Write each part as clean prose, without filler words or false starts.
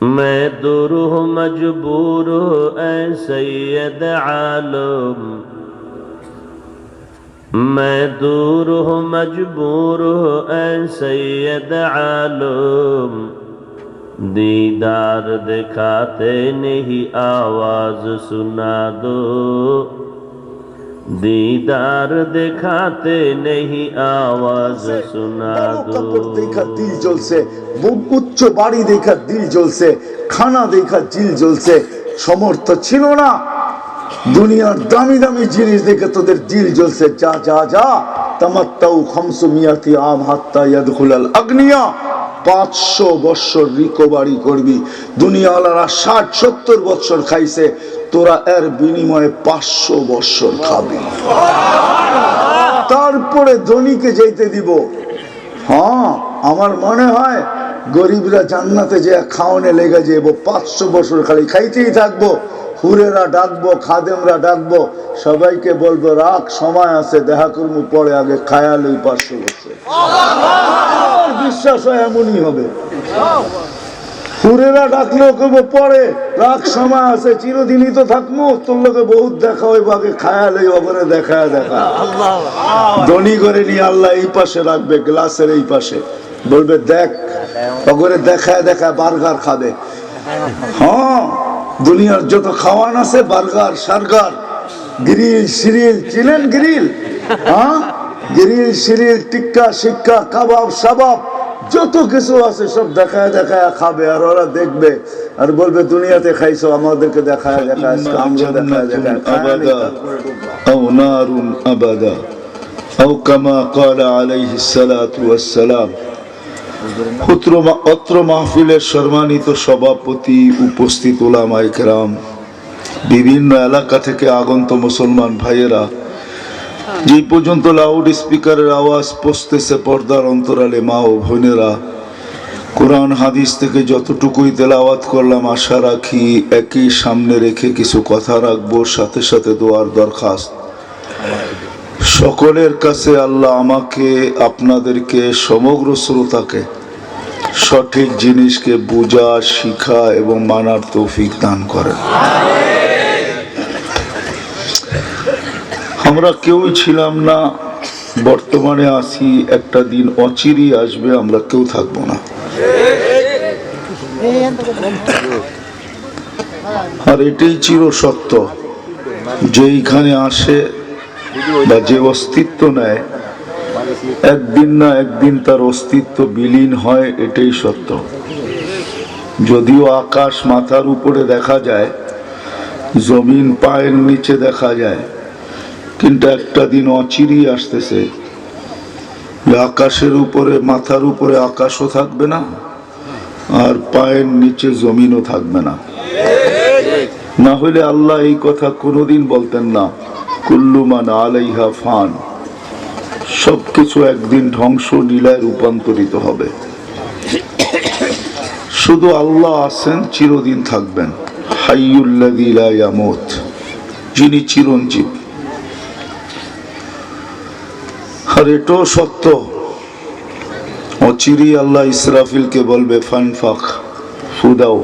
मैं दूर हूँ मजबूर हूँ ऐ सैयद आलम, मैं दूर हूँ मजबूर हूँ ऐ सैयद आलम, दीदार दिखाते नहीं आवाज सुना दो, दीदार दिखाते नहीं आवाज सुना दो। देखा दिल জ্বলছে, উচ্চ বাড়ি দেখা দিল জ্বলছে, খানা দেখা জিল জ্বলছে। সমর্থ ছিল না, দুনিয়ার দামি দামি জিনিস দেখে তোদের দিল জ্বলছে। যা যা যা, তামাত্তাউ খামসু মিয়াতি আম হাত্তা ইয়াদখুলাল আগনিয়া, 500 বছর রিকভারি করবি। দুনিয়াওয়ালারা 60-70 বছর খাইছে, তোরা এর বিনিময়ে 500 বছর খাবি, তারপরে ধনীকে যেতে দিব। হ্যাঁ, আমার মনে হয় গরিবরা জান্নাতে যে খাওয়ানে লেগে যাব, 500 বছর খালি খাইতেই থাকবো। হুরেরা ডাকবো, খাদেমরা ডাকবো, সবাইকে বলবো রাখ, সময় আছে, দেখা করবো পরে, আগে খায়ালই 500 বছর। আমার বিশ্বাস হয় এমনই হবে। হুরেরা ডাকলেও কেবো পরে রাখ, সময় আছে, চিরদিনই তো থাকবো, তোর লোকে বহুত দেখা হইব, আগে খায়ালই অগরে দেখা দেখা। ধনী করে নিয়ে আল্লাহ এই পাশে রাখবে, গ্লাসের এই পাশে, বলবে দেখ, অগরে দেখায় দেখায় বার্গার খাবে। হ্যাঁ, দুনিয়ার যত খাওয়ান আছে, বার্গার সার্গার, গ্রিল সিরিল, চিনেন গ্রিল? হ্যাঁ, গ্রিল সিরিল, টিক্কা শিক্কা, কাবাব সাবাব, যত কিছু আছে সব দেখায় দেখায় খাবে। আর ওরা দেখবে আর বলবে দুনিয়াতে খাইছো, আমাদেরকে দেখায় দেখায় আমরা দেখায় দেখায় أو نار أبدا أو كما قال عليه الصلاة والسلام। অত্র মাহফিলের সম্মানিত সভাপতি, উপস্থিত উলামায়ে কেরাম, বিভিন্ন এলাকা থেকে আগত মুসলমান ভাইয়েরা, যে পর্যন্ত লাউড স্পিকারের আওয়াজ পৌঁছতেছে পর্দার অন্তরালে মা ও বোনেরা, কোরআন হাদিস থেকে যতটুকুই তেলাওয়াত করলাম, আশা রাখি একই সামনে রেখে কিছু কথা রাখবো, সাথে সাথে দোয়ার দরখাস্ত। সকলের কাছে আল্লাহ আমাকে, আপনাদেরকে, সমগ্র শ্রোতাকে সঠিক জিনিসকে বোঝা, শিখা এবং মানার তৌফিক দান করেন। আমরা কেউই ছিলাম না, বর্তমানে আছি, একটা দিন অচিরেই আসবে, আমরা কেউ থাকবো না। আর এটাই চির সত্য, যেইখানে আসে বা যে অস্তিত্ব নেয়, একদিন না একদিন তার অস্তিত্ব বিলীন হয়, এটাই সত্য। যদিও আকাশ মাথার উপরে দেখা যায়, জমিন পায়ের নিচে দেখা যায়, কিন্তু একটা দিন অচিরেই আসতেছে, আকাশের উপরে, মাথার উপরে আকাশও থাকবে না, আর পায়ের নিচে জমিনও থাকবে না। না হলে আল্লাহ এই কথা কোনোদিন বলতেন না, কুল্লু মান আলাইহা ফান, সবকিছু একদিন ধ্বংস লীলায় রূপান্তরিত হবে। শুধু আল্লাহ আছেন, চিরদিন থাকবেন, হাইয়ুল্লাযী লা ইয়ামুত, যিনি চিরঞ্জীব। আর এটাও সত্য, অচিরেই আল্লাহ ইসরাফিলকে বলবে ফানফাখ, ফু দাও।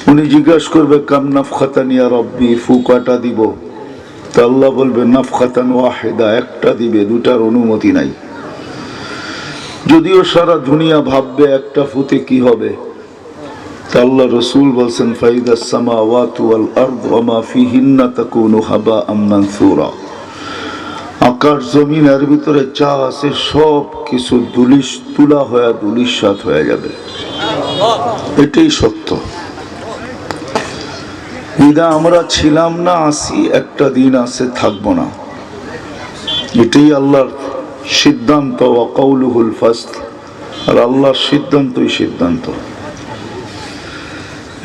উনি জিজ্ঞাসা করবে কাম নাফখাতান ইয়া রব্বি, ফু কয়টা দিব? তা আল্লাহ বলবে নাফখাতান ওয়াহিদা, একটা দিবে, দুটার অনুমতি নাই। যদিও সারা দুনিয়া ভাববে একটা ফুতে কি হবে, তা আল্লাহ রসুল বলছেন ফাইদাস সামাওয়াতু ওয়াল আরদু ওয়া মা ফিহিন্না তাকুনু হাবাআম মানসুরা, আকাশ জমিন এর ভিতরে যা আছে সব কিছু তুলা হয়ে ধূলিসাৎ হয়ে যাবে, এটাই সত্য। বিদা আমরা ছিলাম না, আসি, একটা দিন আছে, থাকবো না, এটাই আল্লাহর সিদ্ধান্ত। ওয়া কাউলুহুল ফাসল, আর আল্লাহর সিদ্ধান্তই সিদ্ধান্ত।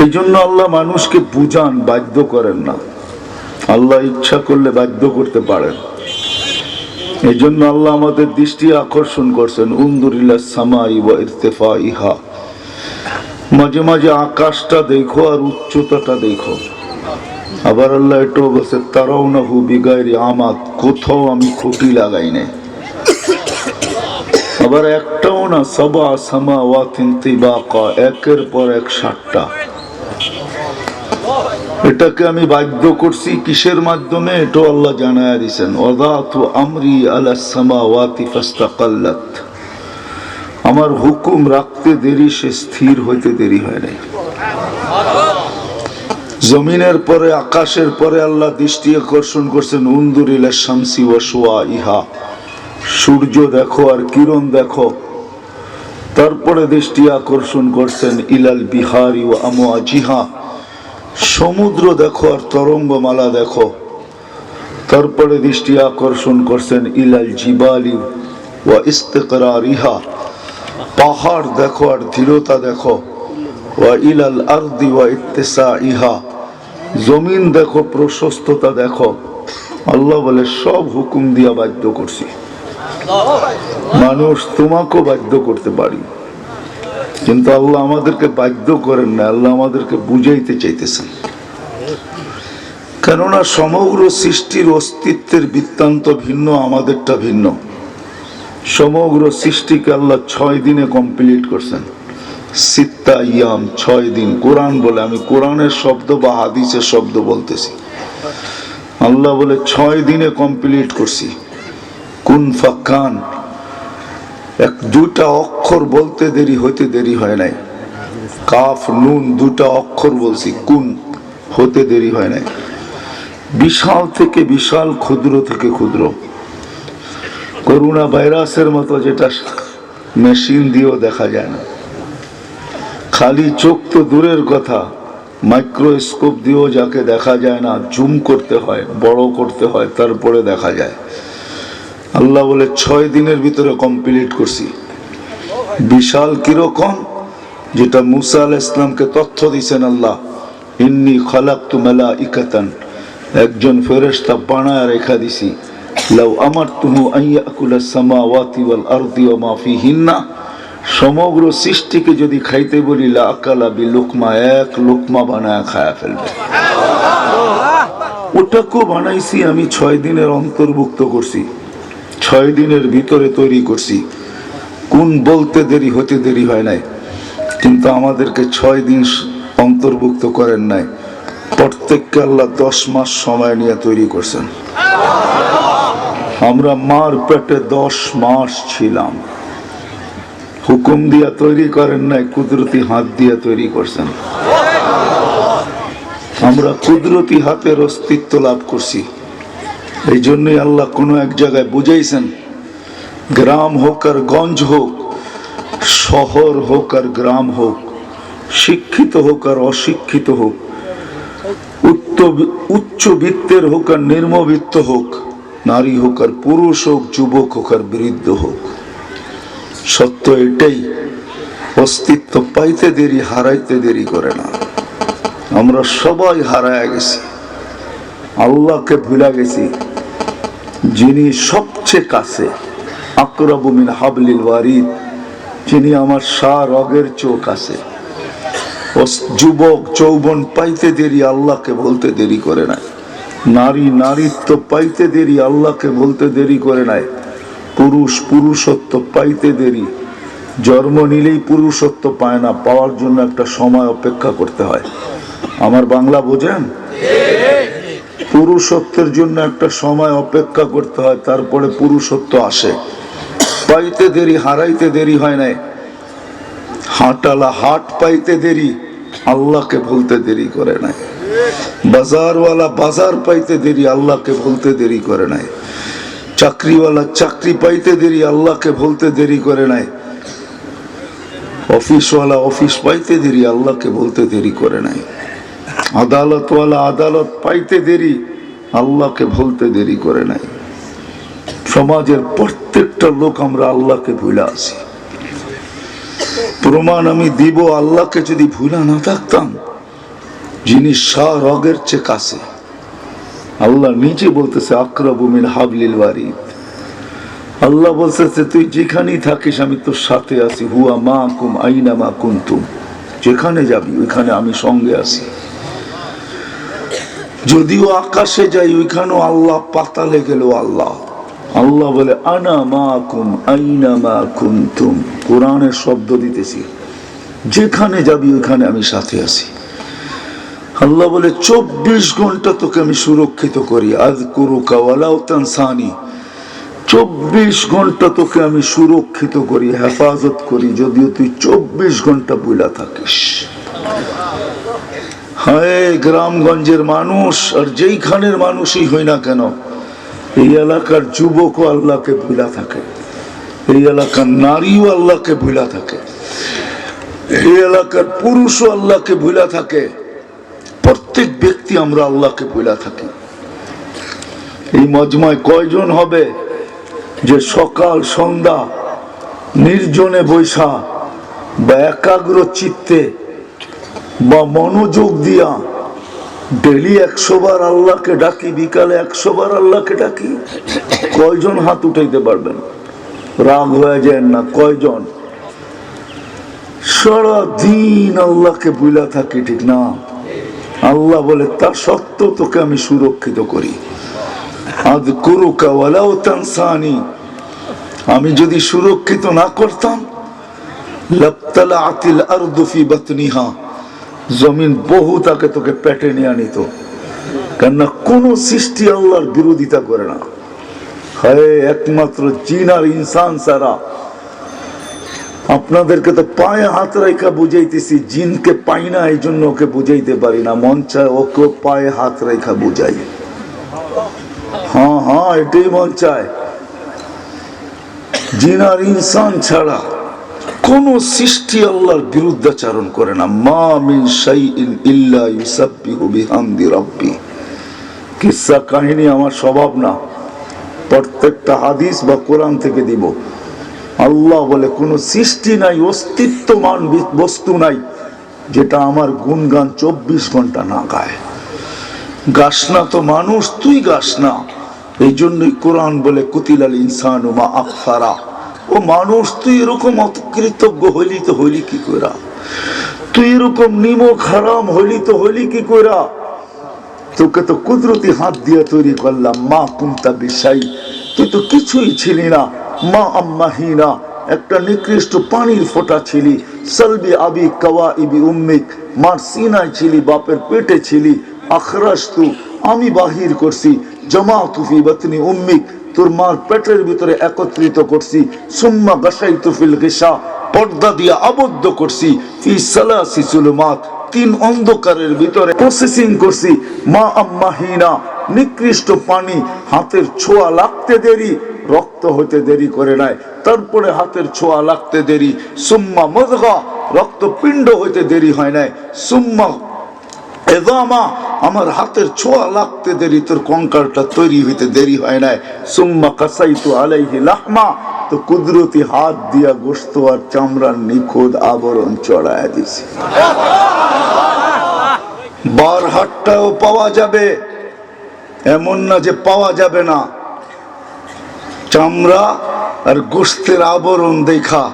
এই জন্য আল্লাহ মানুষকে বুঝান, বাধ্য করেন না। আল্লাহ ইচ্ছা করলে বাধ্য করতে পারেন। এই জন্য আল্লাহ আমাদের দৃষ্টি আকর্ষণ করছেন, উনজুর ইলাস সামাই ওয়া ইরতিফাইহা, মাঝে মাঝে আকাশটা দেখো আর উচ্চতাটা দেখো। আবার আল্লাহ এটাও বলছে তারাউনাহু বিগাইরি আমাদ, কোথাও আমি খুঁটি লাগাই নাই। আবার আবার একটাও না, সাবা সামাওয়াতিন তিবাকা, একের পর এক 7টা। এটাকে আমি বাধ্য করছি কিসের মাধ্যমে, এটা আল্লাহ জানায়া দিয়েছেন, ওয়াদাতু আমরি আলা সামাওয়াতি ফাস্তাকাল্লাত, আমার হুকুম রাখতে দেরি, সে স্থির হইতে দেরি হয় নাই। জমিনের পরে আকাশের পরে আল্লাহ দৃষ্টি আকর্ষণ করছেন, উনদুর ইলা শামসি ওয়া শুআইহা, সূর্য দেখো আর কিরণ দেখো। তারপরে দৃষ্টি আকর্ষণ করছেন ইলাল বিহারি ওয়া আমওয়াজিহা, সমুদ্র দেখো আর তরঙ্গমালা দেখো। তারপরে দৃষ্টি আকর্ষণ করছেন ইলাল জিবালি ওয়া ইস্তিকরারিহা, পাহাড় দেখো আর দৃঢ়তা দেখো। ওয়া ইলাল আরদি ওয়া ইত্তিসাইহা, জমিন দেখো, প্রশস্ততা দেখো। আল্লাহ বলে সব হুকুম দিয়া বাধ্য করছি। মানুষ তোমাকেও বাধ্য করতে পারি, কিন্তু আল্লাহ আমাদেরকে বাধ্য করেন না, আল্লাহ আমাদেরকে বুঝাইতে চাইতেছেন। কেননা সমগ্র সৃষ্টির অস্তিত্বের বৃত্তান্ত ভিন্ন, আমাদেরটা ভিন্ন। সমগ্র সৃষ্টিকে আল্লাহ 6 দিনে কমপ্লিট করছেন। সিত্তা ইয়াম, 6 দিন। কোরআন বলে, আমি কোরআনের শব্দ বা হাদিসের শব্দ বলতেছি। আল্লাহ বলে 6 দিনে কমপ্লিট করছি। কুন ফাকান, 2টা অক্ষর বলতে দেরি হইতে দেরি হয় নাই। কাফ নুন 2টা অক্ষর বলছি, কুন হতে দেরি হয় নাই। বিশাল থেকে বিশাল, ক্ষুদ্র থেকে ক্ষুদ্র। করোনা ভাইরাসের মতো, যেটা মেশিন দিয়েও দেখা যায় না। খালি চোখ তো দূরের কথা, মাইক্রোস্কোপ দিয়েও যাকে দেখা যায় না, জুম করতে হয়, বড় করতে হয়, তারপরে দেখা যায়। আল্লাহ বলে 6 দিনের ভিতরে কমপ্লিট করছি। বিশাল কিরকম, যেটা মুসা আলাইহিস সালামকে তথ্য দিয়েছেন আল্লাহ, ইন্নী খালাকতু মালাইকাতান, একজন ফেরেশতা বানায় রেখা দিছি। লাউ আমারতুহু আন ইয়াকুলাস সামাওয়াতি ওয়াল আরদি ওয়া মা ফিহিন্না, সমগ্র সৃষ্টিকে যদি খাইতে বলি, লা আকালা বিলুকমা, এক লোকমা বানায় খায়া ফেলবে। ওটাকেও বানাইছি আমি, 6 দিনের অন্তর্ভুক্ত করছি, 6 দিনের ভিতরে তৈরি করছি। কোন বলতে দেরি হতে দেরি হয় নাই, কিন্তু আমাদেরকে 6 দিন অন্তর্ভুক্ত করেন নাই। প্রত্যেককে আল্লাহ 10 মাস সময় নিয়ে তৈরি করছেন। আমরা মার পেটে 10 মাস ছিলাম। হুকুম দিয়া তৈরি করেন নাই, কুদরতি হাত দিয়ে তৈরি করছেন। আমরা কুদরতি হাতের অস্তিত্ব লাভ করছি। এই জন্যই আল্লাহ কোনো এক জায়গায় বুঝাইছেন, গ্রাম হোক আর গঞ্জ হোক, শহর হোক আর গ্রাম হোক, শিক্ষিত হোক আর অশিক্ষিত হোক, উচ্চবিত্তের হোক আর নিম্নবিত্ত হোক, নারী হোক আর পুরুষ হোক, যুবক হোক আর বৃদ্ধ হোক, সত্য এটাই, অস্তিত্ব পাইতে দেরি, হারাইতে দেরি করে না। আমরা সবাই হারায় গেছি, আল্লাহকে ভুলে গেছি, যিনি সবচেয়ে কাছে, আকরাবু মিন হাবলিল ওয়ারিদ, যিনি আমার রগের চোখ আছে। যুবক যৌবন পাইতে দেরি, আল্লাহকে বলতে দেরি করে নাই। নারী নারীত্ব পাইতে দেরি, আল্লাহকে বলতে দেরি করে নাই। পুরুষ পুরুষত্ব পাইতে দেরি, জন্ম নিলেই পুরুষত্ব পায় না, পাওয়ার জন্য একটা সময় অপেক্ষা করতে হয়। আমার বাংলা বোঝেন? পুরুষত্বের জন্য একটা সময় অপেক্ষা করতে হয়, তারপরে পুরুষত্ব আসে। পাইতে দেরি, হারাইতে দেরি হয় নাই। হাটালা হাট পাইতে দেরি, আল্লাহকে বলতে দেরি করে নাই। বাজারওয়ালা বাজার পাইতে দেরি, আল্লাহকে বলতে দেরি করে নাই। চাকরিওয়ালা চাকরি পাইতে দেরি, আল্লাহকে বলতে দেরি করে নাই। অফিসওয়ালা অফিস পাইতে দেরি, আল্লাহকে বলতে দেরি করে নাই। আদালতওয়ালা আদালত পাইতে দেরি, আল্লাহকে বলতে দেরি করে নাই। সমাজের প্রত্যেকটা লোক আমরা আল্লাহকে ভুলে আছি। প্রমাণ আমি দিব, আল্লাহকে যদি ভুলা না থাকতাম, যিনি রগের চেয়ে কাছে, আল্লাহ নিজে বলতেছে আকরাবু মিন হাবলিল ওয়ারিদ। আল্লাহ বলতেছে তুই যেখানেই থাকিস আমি তোর সাথে আছি। হুয়া মাকুম আইনা মা কুনতুম, যেখানে যাবি ওইখানে আমি সঙ্গে আছি। যদিও আকাশে যাই ওইখানেও আল্লাহ, পাতালে গেলেও আল্লাহ। আল্লাহ বলে আনা মাকুম আইনা মা কুনতুম, কোরআনের শব্দ দিতেছি, যেখানে যাবি ওখানে আমি সাথে আছি। আল্লাহ বলে 24 ঘন্টা তোকে আমি সুরক্ষিত করি, আযকুরুকা ওয়ালাউ তানসানি, 24 ঘন্টা তোকে আমি সুরক্ষিত করি, হেফাজত করি, যদিও তুই 24 ঘন্টা ভুলা থাকিস। হায় গ্রামগঞ্জের মানুষ আর যেইখানের মানুষই হই না কেন, এই এলাকার যুবকও আল্লাহকে ভুলা থাকে, এই এলাকার নারীও আল্লাহকে ভুলা থাকে, এই এলাকার পুরুষও আল্লাহকে ভুলা থাকে, প্রত্যেক ব্যক্তি আমরা আল্লাহকে ভুলা থাকি। এই মজমায় কয়জন হবে যে সকাল সন্ধ্যা নির্জনে বৈশা বা একাগ্র চিত্তে বা মনোযোগ দিয়া ডেলি 100 বার আল্লাহকে ডাকি, বিকালে 100 বার আল্লাহকে ডাকি? কয়জন হাত উঠাইতে পারবেন? রাগ হয়ে যায় না? কয়জন সারা দিন আল্লাহকে ভুলা থাকি, ঠিক না? আল্লাহ বলে তার সত্ত্বেও তোকে আমি সুরক্ষিত করি। আযকুরুকা ওয়ালাউ তানসানি, আমি যদি সুরক্ষিত না করতাম লাবতালাআতিল আরদু ফি বাতনিহা, জমিন বহু তাকে তোকে পেটে নিয়ে আনিত। কেননা কোন সৃষ্টি আল্লাহর বিরোধিতা করে না, হয় একমাত্র জিন আর ইনসান ছাড়া। আপনাদেরকে তো পায়ে হাত রেখা বুঝাইতেছি, জিনকে পাই না এই জন্য ওকে বুঝাইতে পারি না, মন চায় ওকে পায়ে হাত রেখা বুঝাই। হ্যাঁ হ্যাঁ, এটাই মন চায়। জিন আর ইনসান ছাড়া কোন সৃষ্টি আল্লাহর বিরুদ্ধাচরণ করে না। মা মিন শাইইন ইল্লা ইউসাব্বিহু বিহামদি রাব্বি। কিসসা কাহিনী আমার স্বভাব না, প্রত্যেকটা হাদিস বা কোরআন থেকে দিব। আল্লাহ বলে কোন সৃষ্টি নাই, অস্তিত্বমান বস্তু নাই যেটা আমার গুণগান 24 ঘন্টা না গায়। গাস না তো মানুষ, তুই গাস না। এই জন্যই কোরআন বলে কুতিলাল ইনসানু মা আকফারা, ও মানুষ তুই এরকম অকৃতজ্ঞ হইলি তো হইলি কি কইরা? তুই এরকম নিমক হারাম হইলি তো হইলি কি কইরা? তোকে তো কুদরতি হাত দিয়ে তৈরি করলাম। মা কুনতা বিশাই, তুই তো কিছুই ছিলি না। মা আম্মাহিনা, একটা নিকৃষ্ট পানির ফোঁটা ছিলি। সালবি আবি কাওয়াইবি উম্মিক, মার সিনায় ছিলি, বাপের পেটে ছিলি। আখরাজতু, আমি বাহির করছি। জামাতু ফি বাতনি উম্মিক, তোর মার পেটের ভিতরে একত্রিত করছি। সুম্মা গাশাইতু ফিল গিশা, পর্দা দিয়ে আবদ্ধ করছি। ফি সালাসি সুলুমাত, 3 অন্ধকারের ভিতরে প্রসেসিং করছি। মা আম্মাহিনা, নিকৃষ্ট পানি, হাতের ছোঁয়া লাগতে দেরি, রক্ত হতে দেরি করে নাই, তারপরে হাতের ছোঁয়া লাগতে দেরি। সুম্মা মুযগা, রক্তপিণ্ড হইতে দেরি হয় নাই। সুম্মা এদামা, আমার হাতের ছোঁয়া লাগতে দেরি, তোর কঙ্কালটা তৈরি হইতে দেরি হয় নাই। সুম্মা কাসাইতু আলাইহি লাহমা, তো কুদরতি হাত দিয়া গোশত আর চামড়ার নিখুঁত আবরণ চড়ায় দিছি। বার হাতটাও পাওয়া যাবে, এমন না যে পাওয়া যাবে না। চামড়া আর গোশতের আবরণ দেখা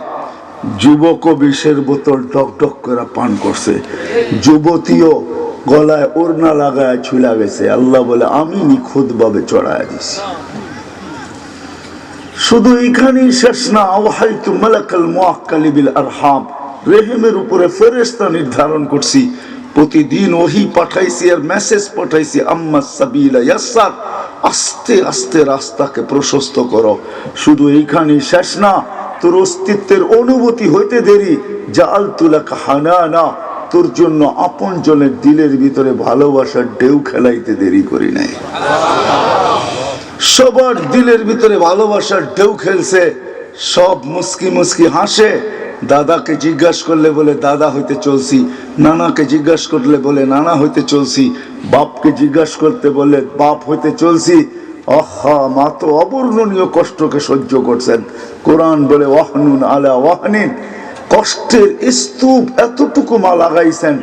যুবক বিষের বোতল টক টক করে পান করছে, যুবতীও গলায় ওড়না লাগায় ছুলা গেছে। আল্লাহ বলে আমি নিখুঁত ভাবে চড়ায় দিছি। শুধু এখানেই শেষ না, আওহাইতু মালাকাল মুআক্কালি বিল আরহাম, রেহেমের উপরে ফেরেশতা নির্ধারণ করছি। প্রতিদিন ওহী পাঠাইছি আর মেসেজ পাঠাইছি। আম্মা সাবিলা ইয়াসসার, আস্তে আস্তে রাস্তাকে প্রশস্ত করো। শুধু এইখানেই শেষ না, তোর অস্তিত্বের অনুভূতি হইতে দেরি। জাআলতু লাকা হানানা, তোর জন্য আপন জনের দিলের ভিতরে ভালোবাসার ঢেউ খেলাইতে দেরি করি নাই। সবার দিলের ভিতরে ভালোবাসার ঢেউ খেলছে, সব মুস্কি মুস্কি হাসে। দাদাকে জিজ্ঞাসা করলে বলে দাদা হইতে চলছি, নানাকে জিজ্ঞাসা করলে বলে নানা হইতে চলছি, বাপকে জিজ্ঞাসা করতে বলে বাপ হইতে চলছি। আহা, মা তো অবর্ণনীয় কষ্টকে সহ্য করছেন। কোরআন বলে ওয়াহনুন আলা ওয়াহনিন, কষ্টের স্তূপ এতটুকু মা লাগাইছেন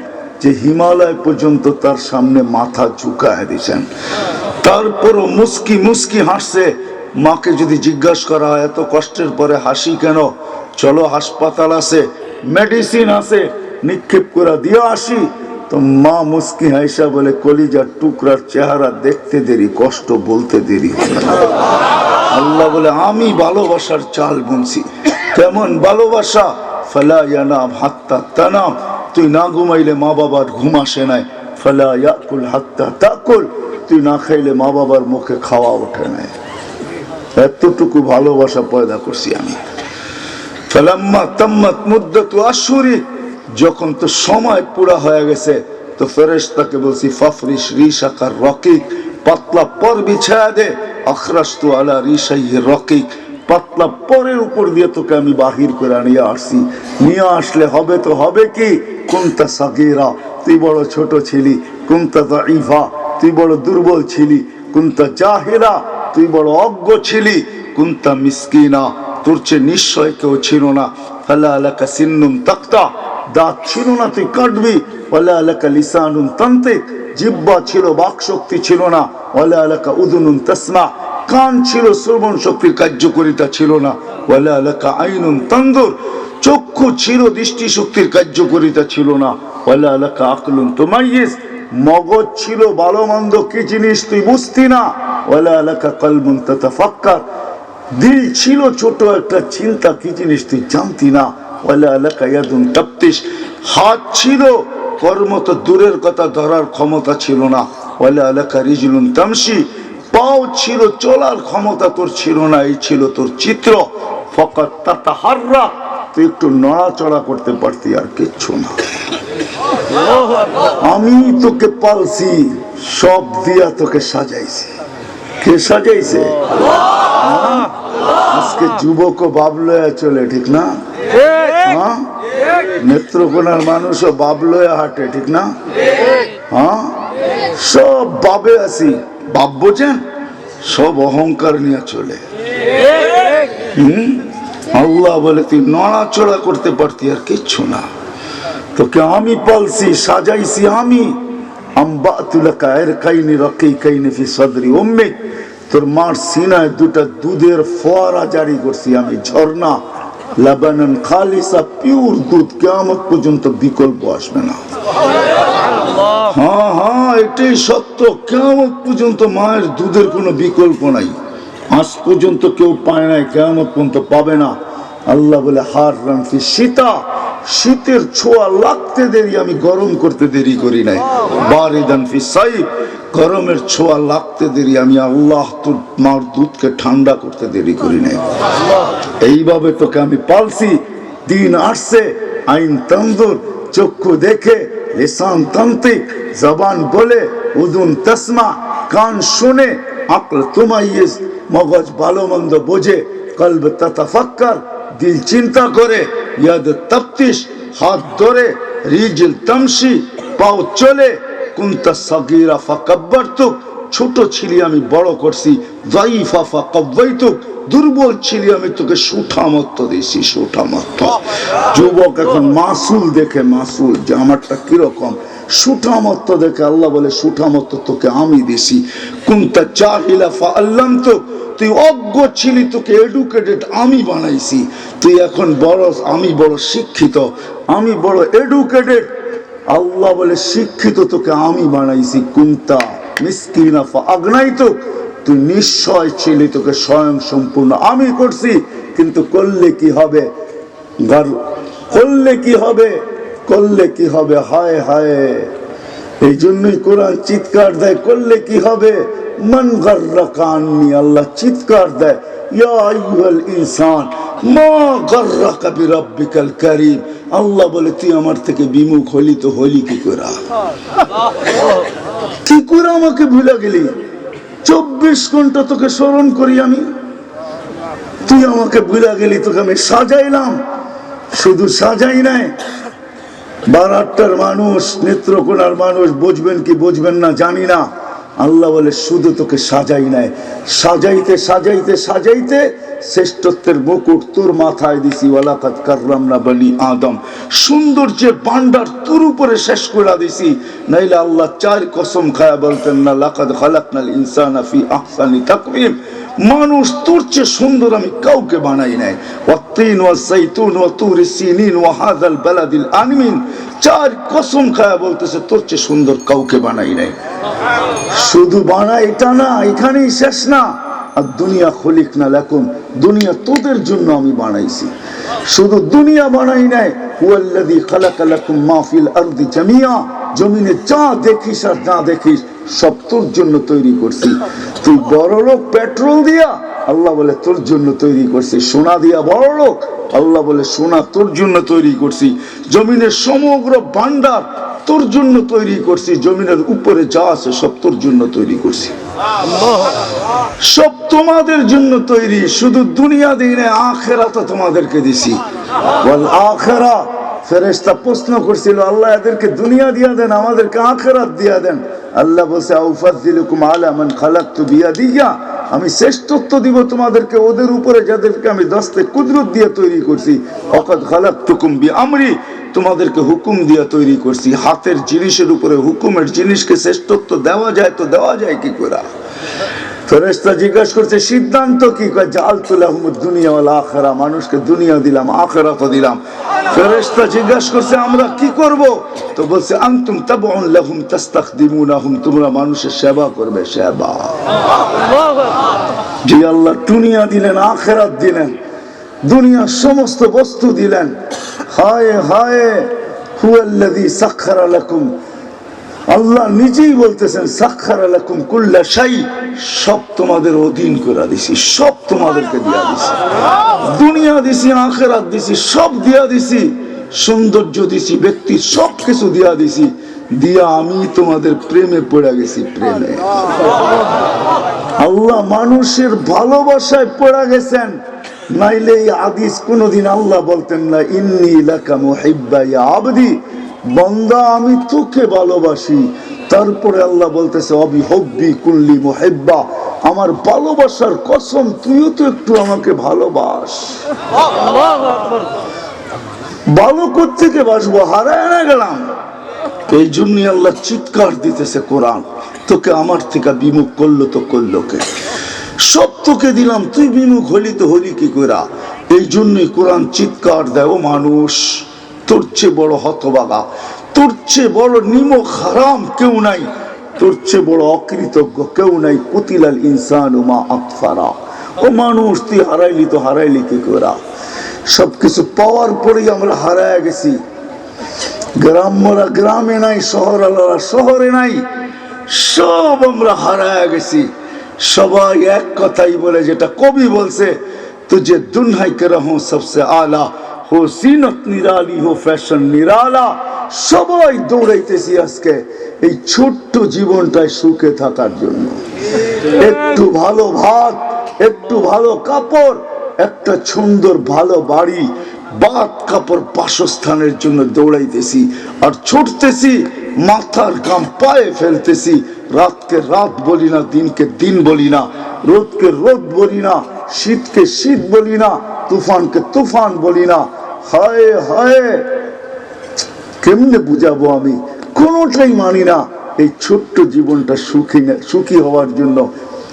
যে হিমালয় পর্যন্ত তার সামনে মাথা ঝুঁকায় দিয়েছেন। তারপরও মুস্কি মুস্কি হাসছে। মাকে যদি জিজ্ঞাসা করা হয় এত কষ্টের পরে হাসি কেন, চলো হাসপাতাল আছে, মেডিসিন আছে, নিক্ষেপ করে দিয়ে আসি, তো মা মুস্কি হাসা বলে কলিজার টুকরার চেহারা দেখতে দেরি, কষ্ট বলতে দেরি হয় না। আল্লাহ বলে আমি ভালোবাসার চাল বুনছি। কেমন ভালোবাসা? ফালা ইয়ানাম হাত্তা তানাম, তুই না ঘুমাইলে মা বাবার ঘুম আসে নাই। ফালা ইয়াকুল হাত্তা তাকুল, তুই না খাইলে মা বাবার মুখে খাওয়া ওঠে নাই। এতটুকু ভালোবাসা পয়দা করছি আমি। ফালাম্মা তাম্মাত মুদ্দাতু আশহুরি, যখন তো সময় পুরা হয়ে গেছে তো ফেরেশতাকে বলছি ফাফরিশ রিশাকার রকিক, পাতলা পর বিছায়া দে। আখরাজতু আলা রিশাইহি রকিক, পাতলা পরের উপর দিয়ে তোকে আমি বাহির করে নিয়ে আসছি। নিয়ে আসলে হবে তো হবে কি? কুনতা সাগীরা, তুই বড় ছোট ছিলি। কুনতা দাঈফা, তুই বড় দুর্বল ছিলি। কুনতা জাহিলা, তুই বড় অজ্ঞ ছিলি। কুনতা মিসকিনা, তোর চেয়ে নিশ্চয় কেউ ছিল না। ফালা লাকা সিন্নুম তাক্তা, দাঁত ছিল না তুই কাটবি। ওয়ালা লাকা লিসানুন তানতিক, জিহ্বা ছিল বাক শক্তি ছিল না। ওয়ালা লাকা উযুনুন তাসমা, কান ছিল শ্রবণ শক্তির কার্যকারিতা ছিল না। ওয়ালা লাকা আইনুন তানজুর, চক্ষু ছিল দৃষ্টি শক্তির কার্যকারিতা ছিল না। ওয়ালা লাকা আকলুন তুমাইয়িজ, মগজ ছিল ভালো মন্দ কি জিনিস তুই বুঝতি না। ওয়ালা লাকা কলবুন তাতাফাক্কার, দিল ছিল ছোট একটা চিন্তা কি জিনিস তুই জানতি না। ওয়ালা লাকা ইয়াদুন তাফতিশ, হাত ছিল কর্ম তো দূরের কথা ধরার ক্ষমতা ছিল না। ওয়ালা লাকা রিজলুন তামশি, পাও ছিল চলার ক্ষমতা তোর ছিল না। এই ছিল তোর চিত্র। ফাকাত তাতাহাররা, তুই একটু নড়াচড়া করতে পারতি, আর কিচ্ছু না। আমি তোকে পালছি, সব দিয়া তোকে সাজাইছি। কে সাজাইছে? আজকে যুবক বাবলয়া চলে, ঠিক না? হ্যাঁ, নেত্রকোনার মানুষও বাবলয়া হাঁটে, ঠিক না? হ্যাঁ, সব বাবে আছি। বাপ বোঝেন, সব অহংকার নিয়ে চলে। আল্লাহ বলে তুই নড়াচড়া করতে পারতি, আর কিচ্ছু না। তোকে আমি পালছি, সাজাইছি আমি। আম্বাতুলাকা ইরকাইনি রাকিকাইনি ফি সাদরি উম্মিক, তোর মার সিনায় দুটা দুধের ফোয়ারা জারি করছি আমি, ঝর্ণা। লাবানান খালিসা, পিওর দুধ, কিয়ামত পর্যন্ত বিকল্প আসবে না। হ্যাঁ হ্যাঁ, এটাই সত্য। কিয়ামত পর্যন্ত মায়ের দুধের কোনো বিকল্প নাই। আজ পর্যন্ত কেউ পায় নাই, কিয়ামত পর্যন্ত পাবে না। আল্লাহ বলে হার রানফি শীতা, শীতের ছোঁয়া লাগতে দেরি আমি গরম করতে দেরি করি নাই। বারিদান ফি সাইফ, গরমের ছোঁয়া লাগতে দেরি আমি আল্লাহ তোর মার দুধকে ঠান্ডা করতে দেরি করি নাই। এইভাবে তোকে আমি পালছি। দিন আসছে, আইন তানজুর, চক্ষু দেখে, লিসান তান্তিক, জবান বলে, উযুন তাসমা, কান শুনে, আকল তুমাইয়িজ, মগজ ভালো মন্দ বোঝে, কলব তাতাফাক্কার, দিল চিন্তা করে, ইয়াদ তাফতিশ, হাত ধরে, রিজল তামশি, পাও চলে। কুনতা সাগীরা ফাকাব্বারতুক, ছোট ছিলি আমি বড় করছি। যায়ীফা ফাকাওয়াইতুক, দুর্বল ছিলি আমি তোকে সুঠামত্ব দিয়েছি, সুঠামত্ব। যুবক এখন মাসুল দেখে, মাসুল যে আমারটা কিরকম, সুঠামত্ব দেখে আল্লাহ বলে সুঠামত্ব তোকে আমি দিছি। কুনতা জাহিলা ফাআল্লামতুক, তুই অজ্ঞ ছিলি, তোকে এডুকেটেড আমি বানাইছি। তুই এখন বড়, আমি বড় শিক্ষিত, আমি বড় এডুকেটেড। আল্লাহ বলে শিক্ষিত তোকে আমি বানাইছি। কুনতা মিসকিনা ফাআগনাইতুক, তুই নিশ্চয় ছিলি, তোকে স্বয়ং সম্পূর্ণ আমি করছি। কিন্তু করলে কি হবে? করলে কি হবে? করলে কি হবে? হায় হায়, এই জন্যই কোরআন চিৎকার দেয়, করলে কি হবে? মান গাররাকা আন্নী, আল্লাহ চিৎকার দেয়, ইয়া আইয়ুহাল ইনসান মা গাররাকা বিরাব্বিকাল কারীম। আল্লাহ বলে তুই আমার থেকে বিমুখ হলি তো হলি কি করে? কি করে আমাকে ভুলে গেলি? 24 ঘন্টা তোকে স্মরণ করি আমি, তুই আমাকে ভুলে গেলি। তোকে আমি সাজাইলাম, শুধু সাজাই নাই। বারাট্টার মানুষ, নেত্রকোনার মানুষ বুঝবেন কি বুঝবেন না জানি না। আল্লাহ বলে শুধু তোকে সাজাই নাই, সাজাইতে সাজাইতে সাজাইতে শ্রেষ্ঠত্বের মুকুট তোর মাথায় দিছি। ওয়ালাকাদ কাররামনা বনি আদম, সৌন্দর্যের ভান্ডার তোর উপরে শেষ করে দিছি। নাইলে আল্লাহ 4 কসম খায়া বলতেন না, লাকাদ খালাকনাল ইনসানা ফি আহসানি তাকওয়িম, মানুষ তোর চেয়ে সুন্দর আমি কাউকে বানাই নাই। ওয়াত্তিন ওয়াযাইতুন ওয়া তুর সিনিন ওয়া হাযাল বালাদিল আমিন, 4 কসম খায়া বলতেছে তোর চেয়ে সুন্দর কাউকে বানাই নাই। শুধু বানাই এটা না, এখানেই শেষ না। আর দুনিয়া খলিকনা লাকুম, দুনিয়া তোদের জন্য আমি বানাইছি। শুধু দুনিয়া বানাই নাই, হুয়াল্লাযী খালাকা লাকুম মা ফিল আরদি জামিয়া, জমিনে যা দেখিস আর না দেখিস সব তোর জন্য তৈরি করছি। তুই বড়লোক পেট্রোল দিয়া, আল্লাহ বলে তোর জন্য তৈরি করছি। সোনা দিয়া বড়লোক, আল্লাহ বলে সোনা তোর জন্য তৈরি করছি। জমিনের সমগ্র ভান্ডার তোর জন্য তৈরি করছি। জমিনের উপরে যা আছে সব তোর জন্য তৈরি করছি, সব তোমাদের জন্য তৈরি। শুধু দুনিয়া দিনে আখেরাত তোমাদেরকে দিছি। ওয়াল আখিরা, ফেরেশতা প্রশ্ন করছিল, আল্লাহ এদেরকে দুনিয়া দিয়া দেন, আমাদেরকে আখিরাত দিয়া দেন। আল্লাহ বলছে আউফাযিলুকুম আলা মান খালাকতু বিয়াদিয়া, আমি শ্রেষ্ঠত্ব দিব তোমাদেরকে ওদের উপরে যাদেরকে আমি দস্তে কুদরত দিয়ে তৈরি করছি। ওয়াকাদ খালাকতুকুম বিআমরি, তোমাদেরকে হুকুম দিয়ে তৈরি করছি। হাতের জিনিসের উপরে হুকুমের জিনিসকে শ্রেষ্ঠত্ব দেওয়া যায় তো দেওয়া যায় কি করে? ফেরেশতা জিজ্ঞাসা করছে সিদ্ধান্ত কি? কয় জাআলতু লাহুমুদ দুনিয়া ওয়াল আখিরা, মানুষকে দুনিয়া দিলাম আখিরাত দিলাম। ফেরেশতা জিজ্ঞাসা করছে আমরা কি করব? তো বলছে আনতুম তাবউন লাহুম তাস্তাখদিমুনাহুম, তোমরা মানুষের সেবা করবে। সেবা, যে আল্লাহ দুনিয়া দিলেন আখিরাত দিলেন, দুনিয়ার সমস্ত বস্তু দিলেন। হায় হায়, হুয়াল্লাযী সাখখারা লাকুম, আল্লাহ নিজেই বলতেছেন সাখখারা লাকুম কুল্লা শাই, সব তোমাদের অধীন করে দিছি, সব তোমাদেরকে দিয়া দিছি। দুনিয়া দিছি, আখিরাত দিছি, সব দিয়া দিছি। সৌন্দর্য দিছি, ব্যক্তি সব কিছু দিয়া দিছি। দিয়া আমি তোমাদের প্রেমে পড়ে গেছি। প্রেমে আল্লাহ মানুষের ভালোবাসায় পড়ে গেছেন। নাইলে এই হাদিস কোনদিন আল্লাহ বলতেন না ইন্নী লাকা মুহিব্বা ইয়া আবদি, বান্দা আমি তোকে ভালোবাসি। তারপরে আল্লাহ বলতেছে অবি হব্বি কুল্লি মুহিব্বা, আমার ভালোবাসার কসম তুইও তো একটু আমাকে ভালোবাস। ভালো কোত্থেকে বাসবো, হারায় না গেলাম। এই জন্যই আল্লাহ চিৎকার দিতেছে কোরআন, তোকে আমার থেকে বিমুখ করলো তো করলো কে? সব তোকে দিলাম, তুই বিমুখ হলি তো হলি কি করা? এই জন্যই কোরআন চিৎকার দেয়, ও মানুষ তোর চেয়ে বড় হতভাগা, তোর চেয়ে বড় নিমক হারাম কেউ নাই, তোর চেয়ে বড় অকৃতজ্ঞ কেউ নাই। কুতিলাল ইনসানু মা আকফারা, ও মানুষ তুই হারাইলি তো হারাইলি কি করা? সবকিছু পাওয়ার পরেই আমরা হারায় গেছি। গ্রাম্যরা গ্রামে নাই, শহর আলারা শহরে নাই, সব আমরা হারায় গেছি। সবাই এক কথাই বলে, যেটা কবি বলছে, তুঝে দুনহাই কে রহো সবসে আলা, হো জিনত নিরালি হো ফ্যাশন নিরালা। সবাই দৌড়াইতেছি আজকে এই ছোট্ট জীবনটায় সুখে থাকার জন্য। একটু ভালো ভাত, একটু ভালো কাপড়, একটা সুন্দর ভালো বাড়ি, বাত কাপড়, বাসস্থানের জন্য দৌড়াইতেছি আর ছুটতেছি। মাথার ঘাম পায়ে ফেলতেছি। রাতকে রাত বলি না, দিনকে দিন বলি না, রোদকে রোদ বলি না, শীতকে শীত বলি না, তুফানকে তুফান বলি না। হায় হায়, কেমনে বুঝাবো আমি? কোনোটাই মানি না। এই ছোট্ট জীবনটা সুখী হওয়ার জন্য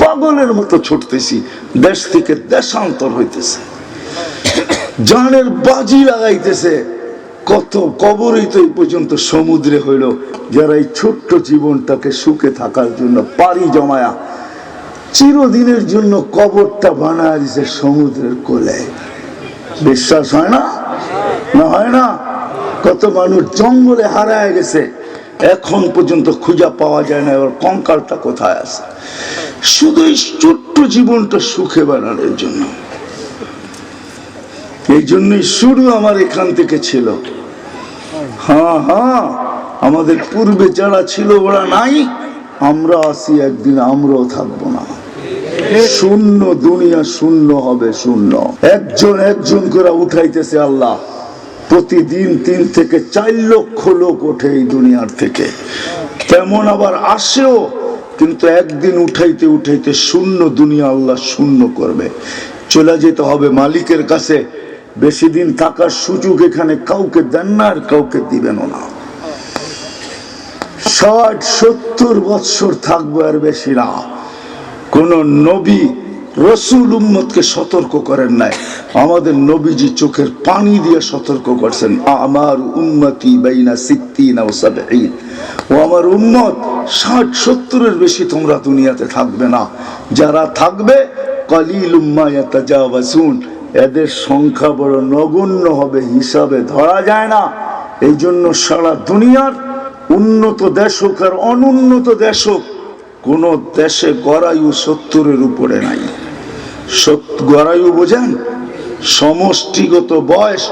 পাগলের মতো ছুটতেছি। দেশ থেকে দেশান্তর হইতেছে, জানের বাজি লাগাইতেছে। কত কবরই তো এই পর্যন্ত সমুদ্রে হইল, যারা এই ছোট্ট জীবনটাকে সুখে থাকার জন্য পাড়ি জমায়া চিরদিনের জন্য কবরটা বানায় দিছে সমুদ্রের কোলে। বিশ্বাস হয় না? না হয় না? কত মানুষ জঙ্গলে হারায় গেছে, এখন পর্যন্ত খুঁজে পাওয়া যায় না ওর কঙ্কালটা কোথায় আছে। শুধু এই ছোট্ট জীবনটা সুখে বানানোর জন্য। এই জন্যই শুরু আমার এখান থেকে ছিল। হ্যাঁ হ্যাঁ, আমাদের পূর্বে যারা ছিল ওরা নাই, আমরা আসি একদিন আমরাও থাকবো না। শূন্য দুনিয়া, শূন্য হবে শূন্য। একজন একজন করে উঠাইতেছে আল্লাহ। প্রতিদিন 3 থেকে 4 লক্ষ লোক ওঠে এই দুনিয়ার থেকে। তেমন আবার আসেও, কিন্তু একদিন উঠাইতে উঠাইতে শূন্য দুনিয়া আল্লাহ শূন্য করবে। চলে যেতে হবে মালিকের কাছে। বেশি দিন থাকার সুযোগ এখানে কাউকে দেন না, আর কাউকে দিবেন না। 60-70 বৎসর থাকবো, আর বেশি না। কোন নবী রসুল উম্মতকে সতর্ক করেন নাই। আমাদের নবীজি চোখের পানি দিয়ে সতর্ক করছেন, আমার উম্মতি বাইনা 60 ও 70। ও আমার উম্মত 60-70-এর বেশি তোমরা দুনিয়াতে থাকবে না। যারা থাকবে কালিলুম মা ইয়াতাজাওয়াজুন, এদের সংখ্যা বড় নগণ্য হবে, হিসাবে ধরা যায় না। এই জন্য সারা দুনিয়ার উন্নত দেশ হোক আর অনুন্নত দেশ হোক, কোন দেশে গড়ায়ু 70-এর উপরে নাই। গড়ায়ু বোঝেন, সমষ্টিগত বয়স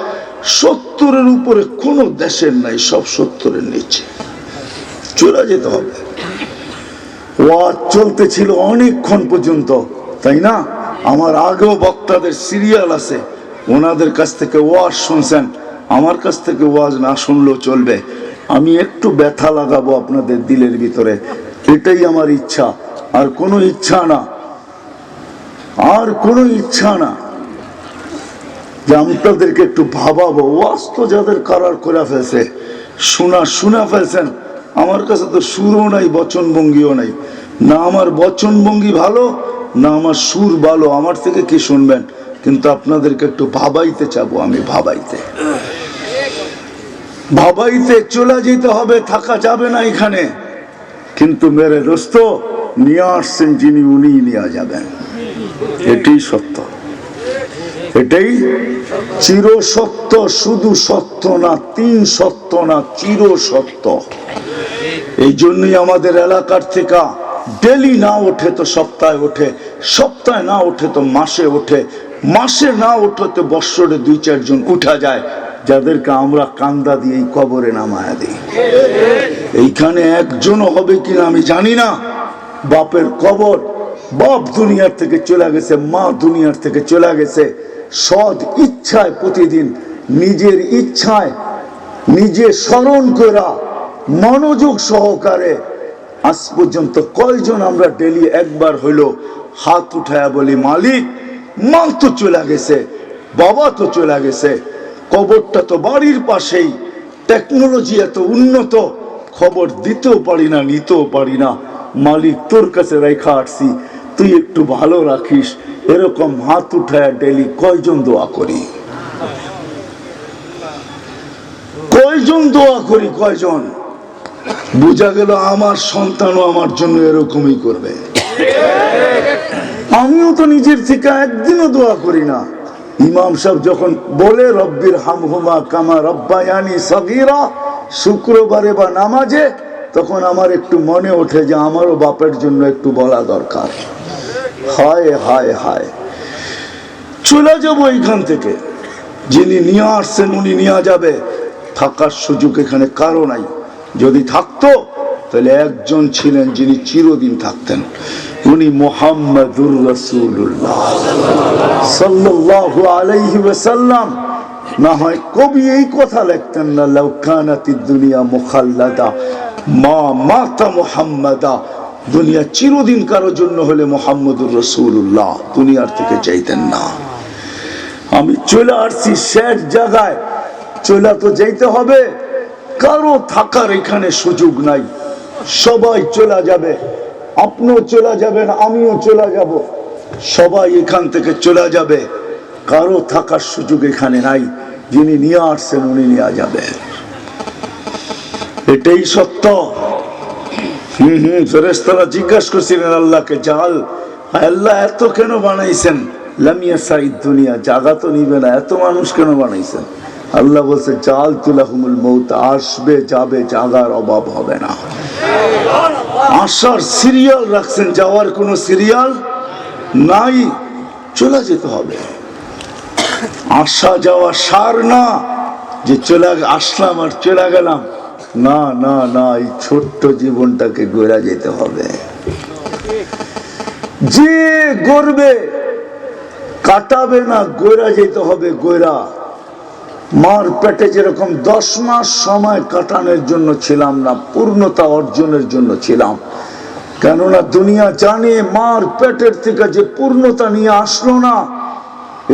70-এর উপরে কোন দেশের নাই, সব 70-এর নিচে। চলে যেতে হবে। ওয়াজ চলতেছিল অনেকক্ষণ পর্যন্ত, তাই না? আমার আগেও বক্তাদের সিরিয়াল আছে, ওনাদের কাছ থেকে ওয়াজ শুনছেন, আমার কাছ থেকে ওয়াজ না শুনলেও চলবে। আমি একটু ব্যথা লাগাবো আপনাদের দিলের ভিতরে, এটাই আমার ইচ্ছা, আর কোনো ইচ্ছা না, আর কোনো ইচ্ছা না যে আপনাদেরকে একটু ভাবাবো। ওয়াজ তো যাদের কারার করে ফেলছে, শোনা ফেলছেন, আমার কাছে তো সুরও নাই, বচনভঙ্গিও নাই, না আমার বচনভঙ্গি ভালো, না আমার সুর ভালো, আমার থেকে কি শুনবেন? কিন্তু আপনাদেরকে একটু ভাবাইতে চাবো, আমি ভাবাইতে চলে যেতে হবে, থাকা যাবে না এখানে। কিন্তু মেরে দোস্ত, নিয়ে আসছেন যিনি, উনি নিয়ে যাবেন, এটাই সত্য, এটাই চির সত্য। শুধু সত্য না, 3 সত্য না, চির সত্য। এই জন্যই আমাদের এলাকার থেকে ডেলি না ওঠে তো সপ্তাহে ওঠে, সপ্তাহে না ওঠে তো মাসে ওঠে, মাসে না ওঠে তো বৎসরে 2-4 জন উঠা যায়, যাদেরকে আমরা কান্দা দিয়ে এই কবরে নামায়া দিই। এইখানে একজনও হবে কিনা আমি জানি না। বাপের কবর, বাপ দুনিয়ার থেকে চলে গেছে, মা দুনিয়ার থেকে চলে গেছে, সৎ ইচ্ছায় প্রতিদিন নিজের ইচ্ছায় নিজে স্মরণ করা মনোযোগ সহকারে আজ পর্যন্ত কয়জন আমরা ডেলি একবার হইলো হাত উঠায়া বলি, মালিক, মা তো চলে গেছে, বাবা তো চলে গেছে, কবরটা তো বাড়ির পাশেই, টেকনোলজি এত উন্নত, খবর দিতেও পারি না, নিতেও পারি না, মালিক তোর কাছে রেখা আসছি, তুই একটু ভালো রাখিস। এরকম হাত উঠায়া ডেলি কয়জন দোয়া করি? কয়জন দোয়া করি? কয়জন? বোঝা গেল আমার সন্তানও আমার জন্য এরকমই করবে। আমিও তো নিজের থেকে একদিনও দোয়া করি না। ইমাম সাহেব যখন বলে রব্বির হামহুমা কামা রব্বায়ানি সগীরা শুক্রবারে বা নামাজে, তখন আমার একটু মনে ওঠে যে আমারও বাপের জন্য একটু বলা দরকার। হায় হায় হায়, চলে যাবো এইখান থেকে। যিনি নিয়ে আসছেন উনি নিয়ে যাবে, থাকার সুযোগ এখানে কারো নাই। যদি থাকতো তাহলে একজন ছিলেন যিনি চিরদিন থাকতেন, উনি মুহাম্মাদুর রাসূলুল্লাহ সাল্লাল্লাহু আলাইহি ওয়াসাল্লাম। না হয় কবি এই কথা লিখতেন না, লাউ কানাতিদ দুনিয়া মুখাল্লাদা মা মাতা মুহাম্মাদা, দুনিয়া চিরদিন কারো জন্য হলে মুহাম্মাদুর রাসূলুল্লাহ, দুনিয়ার থেকে চাইতেন না। আমি চলে আসছি শেষ জায়গায়, চলে তো যেতে হবে, কারো থাকার এখানে সুযোগ নাই, সবাই চলে যাবে, আপনিও চলে যাবেন, আমিও চলে যাব, সবাই এখান থেকে চলে যাবে, কারো থাকার সুযোগ এখানে নাই। যিনি নিয়ে আসছেন উনি নিয়ে যাবে, এটাই সত্য। ফেরেশতারা জিজ্ঞাসা করছিলেন আল্লাহকে, জাল আল্লাহ এত কেন বানাইছেন? লামিয়া সাইদ দুনিয়া, জাগা তো নিবে না, এত মানুষ কেন বানাইছেন? আল্লাহ বলছে, জাল তুলাহুমুল মৌত, আসবে যাবে, জাগার অভাব হবে না। আসার সিরিয়াল রাখছেন, যাওয়ার কোনো সিরিয়াল নাই, চলে যেতে হবে। আসা যাওয়া সার না যে চলে আসলাম আর চলে গেলাম, না না না, এই ছোট্ট জীবনটাকে গড়া যেতে হবে। যে গড়বে কাটাবে না, গড়া যেতে হবে, গড়া। মার পেটে যেরকম 10 মাস সময় কাটানোর জন্য ছিলাম না, পূর্ণতা অর্জনের জন্য ছিলাম। কেননা দুনিয়া জানে মার পেটের থেকে যে পূর্ণতা নিয়ে আসলো না,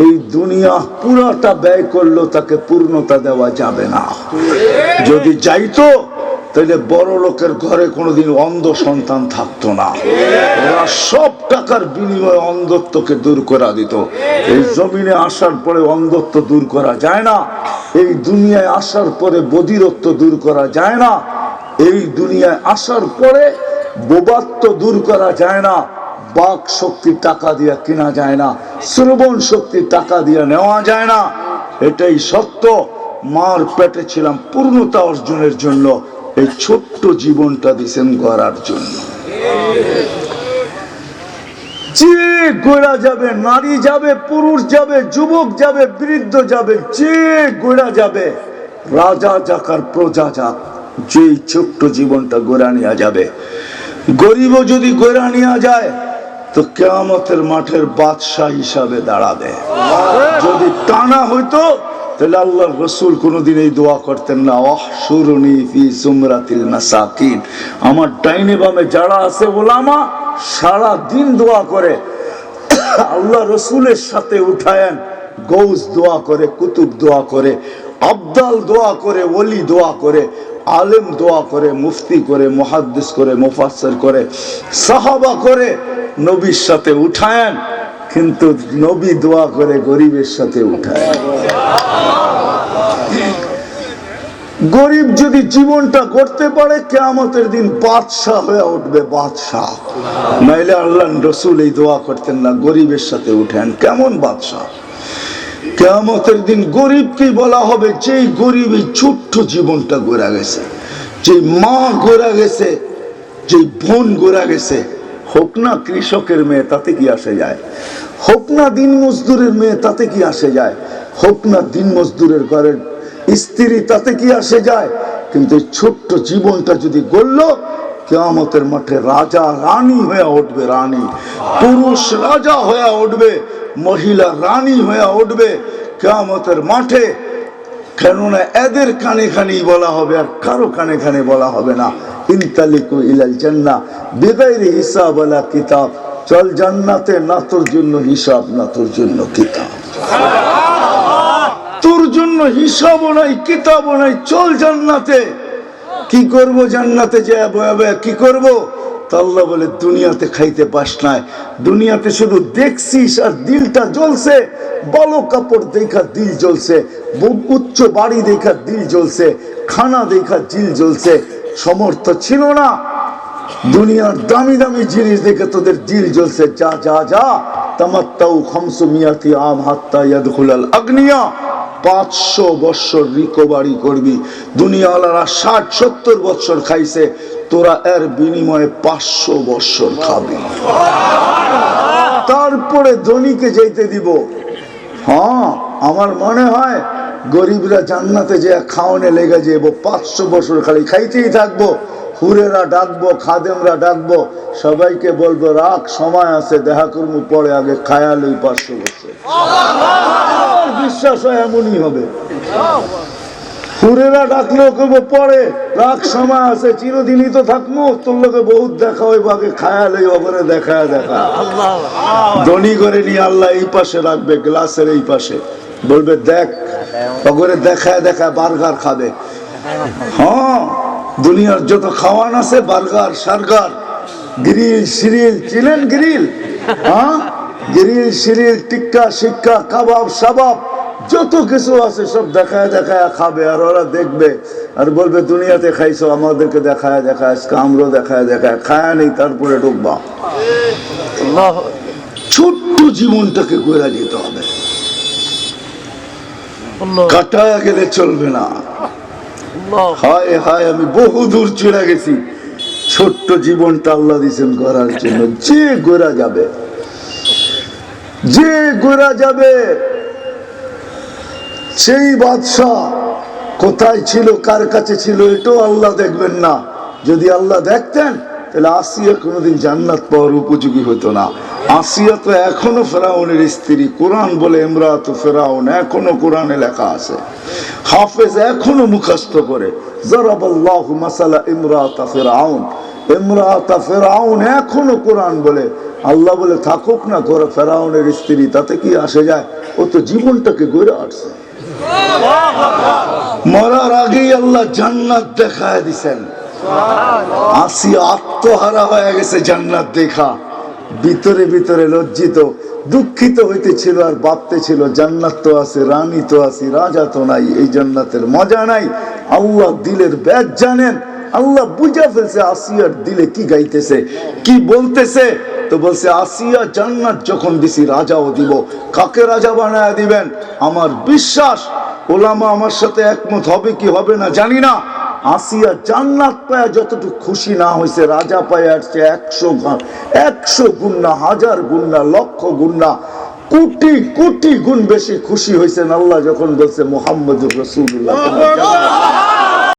এই দুনিয়া পুরাটা ব্যয় করলো, তাকে পূর্ণতা দেওয়া যাবে না। যদি যাইতো তাহলে বড় লোকের ঘরে কোনোদিন অন্ধ সন্তান থাকতো না, ওরা সব টাকার বিনিময়ে অন্ধত্বকে দূর করা দিত। এই জমিনে আসার পরে অন্ধত্ব দূর করা যায় না, এই দুনিয়ায় আসার পরে বধিরত্ব দূর করা যায় না, এই দুনিয়ায় আসার পরে বোবাত্ব দূর করা যায় না, বাক শক্তি টাকা দিয়ে কেনা যায় না, শ্রবণ শক্তি টাকা দিয়ে নেওয়া যায় না। এটাই সত্য। মার পেটে ছিলাম পূর্ণতা অর্জনের জন্য, এই ছোট্ট জীবনটা দিছেন গড়ার জন্য। যে গোড়া যাবে, নারী যাবে, পুরুষ যাবে, যুবক যাবে, বৃদ্ধ যাবে, যে গোড়া যাবে, রাজা যাক আর প্রজা যাক, যে ছোট্ট জীবনটা গোড়া নেওয়া যাবে। গরিবও যদি গোড়া নেওয়া যায় তো কিয়ামতের মাঠের বাদশাহ হিসাবে দাঁড়াবে। যদি টানা হইতো তাহলে আল্লাহর রাসূল কোনোদিন এই দোয়া করতেন না, ওয়াহশুরনি ফি সুমরাতিল মাসাকিন। আমার ডাইনে বামে যারা আছে ওলামা সারা দিন দোয়া করে, আল্লাহ রসুলের সাথে উঠায়েন। গৌস দোয়া করে, কুতুব দোয়া করে, আবদাল দোয়া করে, ওলি দোয়া করে, আলেম দোয়া করে, মুফতি করে, মুহাদ্দিস করে, মুফাসসির করে, সাহাবা করে, নবীর সাথে উঠায়েন। কিন্তু নবী দোয়া করে গরিবের সাথে উঠায়েন। গরিব যদি জীবনটা করতে পারে কিয়ামতের দিন বাদশাহ হয়ে উঠবে, বাদশাহ। নাইলে আল্লাহ রসুল এই দোয়া করতেন না, গরিবের সাথে উঠেন। কেমন বাদশাহ? কিয়ামতের দিন গরিবকেই বলা হবে যেই গরিব এই ছোট্ট জীবনটা গড়া গেছে, যে মা গড়া গেছে, যে বোন গড়া গেছে। হোক না কৃষকের মেয়ে, তাতে কি আসে যায়? হোক না দিন মজদুরের মেয়ে, তাতে কি আসে যায়? হোক না দিন মজদুরের ঘরের স্ত্রী, তাতে কি আসে যায়? কিন্তু ছোট্ট জীবনটা যদি গড়ল, কিয়ামতের মাঠে রাজা রানী হয়ে উঠবে, রানী। পুরুষ রাজা হয়ে উঠবে, মহিলা রানী হয়ে উঠবে কিয়ামতের মাঠে। কেননা এদের কানে কানেই বলা হবে, আর কারো কানে কানে বলা হবে না। ইনতালিকু ইলাল জান্নাহ বিগাইরি হিসাব ওয়ালা কিতাব। চল জান্নাতে, না তোর জন্য হিসাব, না তোর জন্য কিতাব। তোর জন্য হিসাবও নাই, কিতাবও নাই, চল জান্নাতে। কি করব জান্নাতে যে কি করব? তো আল্লাহ বলে দুনিয়াতে খাইতে পাস নাই, দুনিয়াতে শুধু দেখছিস আর দিলটা জ্বলছে। ভালো কাপড় দেখা দিল জ্বলছে, উচ্চ বাড়ি দেখা দিল জ্বলছে, খানা দেখা দিল জ্বলছে। সমর্থ ছিল না, দুনিয়ার দামি দামি জিনিস দেখে তোদের দিল জ্বলছে। যা যা যা, তামাত্তাউ 500 আম হাত্তা ইয়াদখুলাল আগনিয়া। 500 বছর রিকভারি করবি। দুনিয়াওয়ালারা 60-70 বছর খাইছে, তোরা এর বিনিময়ে 500 বছর খাবি। তারপরে ধনীকে যেতে দিব। হ্যাঁ, আমার মনে হয় গরিবরা জান্নাতে যে খাওয়ানে লেগে যাব। 500 বছর খালি খাইতেই থাকবো। হুরেরা ডাকবো, খাদেমরা ডাকবো, সবাইকে বলবো রাখ, সময় আছে, দেখা করবো পরে, আগে খায়াল ওই 500 বছর। বিশ্বাস হয় এমনই হবে। হুরেরা ডাকলেও কেবো পরে রাখ, সময় আছে, চিরদিনই তো থাকবো, তোর লোকে বহুত দেখা হইব, আগে খায়াল ওই অগরে দেখা দেখা। ধনী করে নিয়ে আল্লাহ এই পাশে রাখবে, গ্লাসের এই পাশে, বলবে দেখ, অগরে দেখায় দেখায় বার্গার খাবে। হ্যাঁ, দুনিয়ার যত খাওয়ান আছে, বার্গার, সার্গার, গ্রিল, সিরিল, চিনেন গ্রিল? হ্যাঁ, গ্রিল, সিরিল, টিক্কা, শিক্কা, কাবাব, সাবাব, যত কিছু আছে সব দেখায় দেখায় খাবে। আর ওরা দেখবে আর বলবে দুনিয়াতে খাইছো, আমাদেরকে দেখায় দেখায়, আজকে আমরাও দেখায় দেখায় খায়া নেই, তারপরে ঢুকবা। ছোট্ট জীবনটাকে গড়া যেতে হবে, কাটায় গেলে চলবে না। হায় হায়, আমি বহু দূর চলে গেছি। ছোট্ট জীবনটা আল্লাহ দিয়েছেন গড়ার জন্য। যে গড়া যাবে, যে গড়া যাবে, সেই বাদশাহ কোথায় ছিল, কার কাছে ছিল, এটাও আল্লাহ দেখবেন না। যদি আল্লাহ দেখতেন তাহলে আসিয়া কোনোদিন জান্নাত পাওয়ার উপযোগী হতো না। আসিয়া তো এখনো ফেরাউনের স্ত্রী। কোরআন বলে ইমরাত ফেরাউন, এখনো কোরআনে লেখা আছে। হাফেজ এখনো মুখস্থ করে, জারাবাল্লাহু মাসালা ইমরাত ফেরাউন, ইমরাত ফেরাউন এখনো কোরআন বলে। আল্লাহ বলে থাকুক না ফেরাউনের স্ত্রী, তাতে কি আসে যায়? ও তো জীবনটাকে গড়ে আসছে। মরার আগেই আল্লাহ জান্নাত দেখায় দিছেন। আসিয়া আত্মহারা হয়ে গেছে জান্নাত দেখা, ভিতরে ভিতরে লজ্জিত, দুঃখিত হইতেছিল আর ভাবতেছিল জান্নাত তো আছে, রানী তো আছে, রাজা তো নাই, এই জান্নাতের মজা নাই। আল্লাহ দিলের ব্যাগ জানেন, আল্লাহ বুঝা ফেলছে আসিয়ার দিলে কি গাইতেছে, কি বলতেছে। তো বলছে আসিয়া জান্নাত যখন দিছি রাজাও দিব। কাকে রাজা বানায় দিবেন? আমার বিশ্বাস ওলামা আমার সাথে একমত হবে কি হবে না জানি না, আসিয়া জান্নাত পায় যতটুকু খুশি না হয়েছে রাজা পায় আসছে 100 গুণ না, 1000 গুণ না, লক্ষ গুণ না, কোটি কোটি গুণ বেশি খুশি হয়েছেন আল্লাহ যখন বলছে মুহাম্মদুর রাসূলুল্লাহ।